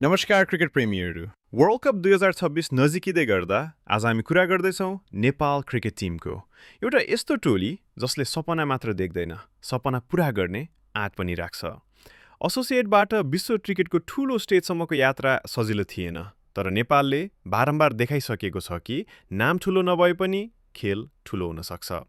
नमस्कार cricket प्रेमीहरू। World cup 2026 नजिकिँदै गर्दा आज हामी कुरा गर्दैछौँ नेपाल क्रिकेट टिमको। एउटा यस्तो टोली जसले सपना मात्र देख्दैन, सपना पुरा गर्ने आँट पनि राख्छ। एसोसिएटबाट विश्व क्रिकेटको ठूलो स्टेजसम्मको यात्रा सजिलो थिएन, तर नेपालले बारम्बार देखाइसकेको छ कि नाम ठूलो नभए पनि खेल ठूलो हुन सक्छ।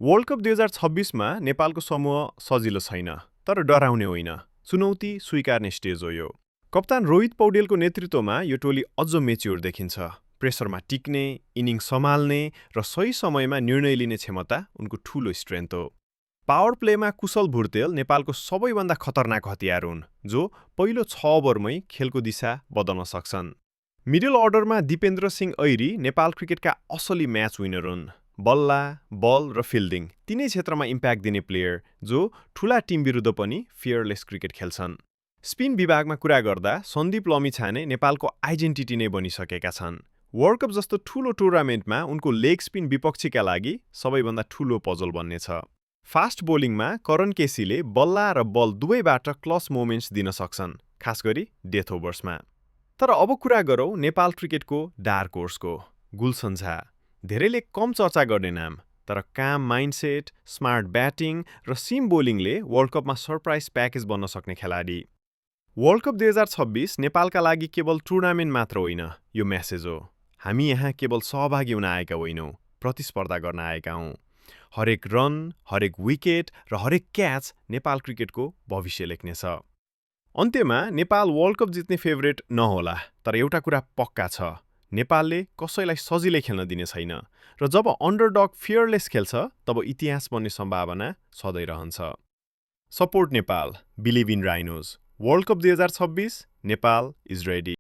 वर्ल्ड कप 2026 मा नेपालको समूह सजिलो छैन, तर डराउने होइन, चुनौती स्वीकार्ने स्टेज हो यो। कप्तान रोहित पौडेलको नेतृत्वमा यो टोली अझ मेच्योर देखिन्छ। प्रेसरमा टिक्ने, इनिङ सम्हाल्ने र सही समयमा निर्णय लिने क्षमता उनको ठूलो स्ट्रेन्थ हो। पावर प्लेमा कुशल भुर्तेल नेपालको सबैभन्दा खतरनाक हतियार हुन्, जो पहिलो 6 ओभरमै खेलको दिशा बदल्न सक्छन्। मिडल अर्डरमा दिपेन्द्र सिंह ऐरी नेपाल क्रिकेटका असली म्याच विनर हुन्। बल्ला, बल र फिल्डिङ तीनै क्षेत्रमा इम्प्याक्ट दिने प्लेयर जो ठूला टिम विरुद्ध पनि फियरलेस क्रिकेट खेल्छन्। स्पिन विभागमा कुरा गर्दा सन्दीप लमिछाने नेपालको आइडेन्टिटी नै बनिसकेका छन्। वर्ल्ड कप जस्तो ठूलो टुर्नामेन्टमा उनको लेग स्पिन विपक्षीका लागि सबैभन्दा ठूलो पजल बन्नेछ। फास्ट बोलिङमा करण केसीले बल्ला र बल दुवैबाट क्लच मोमेन्ट्स दिन सक्छन्, खास गरी डेथ ओभर्समा। तर अब कुरा गरौँ नेपाल क्रिकेटको डार्क होर्सको, गुलसन झा। धेरैले कम चर्चा गर्ने नाम, तर काम माइन्डसेट, स्मार्ट ब्याटिङ र सिम बोलिङले वर्ल्ड कपमा सरप्राइज प्याकेज बन्न सक्ने खेलाडी। वर्ल्ड कप 2026 नेपालका लागि केवल टुर्नामेन्ट मात्र होइन, यो मेसेज हो। हामी यहाँ केवल सहभागी हुन आएका होइनौँ, प्रतिस्पर्धा गर्न आएका हौँ। हरेक रन, हरेक विकेट र हरेक क्याच नेपाल क्रिकेटको भविष्य लेख्नेछ। अन्त्यमा नेपाल वर्ल्ड कप जित्ने फेभरेट नहोला, तर एउटा कुरा पक्का छ, नेपालले कसैलाई सजिलै खेल्न दिने छैन र जब अन्डरडग फियरलेस खेल्छ तब इतिहास बन्ने सम्भावना सधैँ रहन्छ। Support Nepal, believe in rhinos. World cup 2026, Nepal is ready.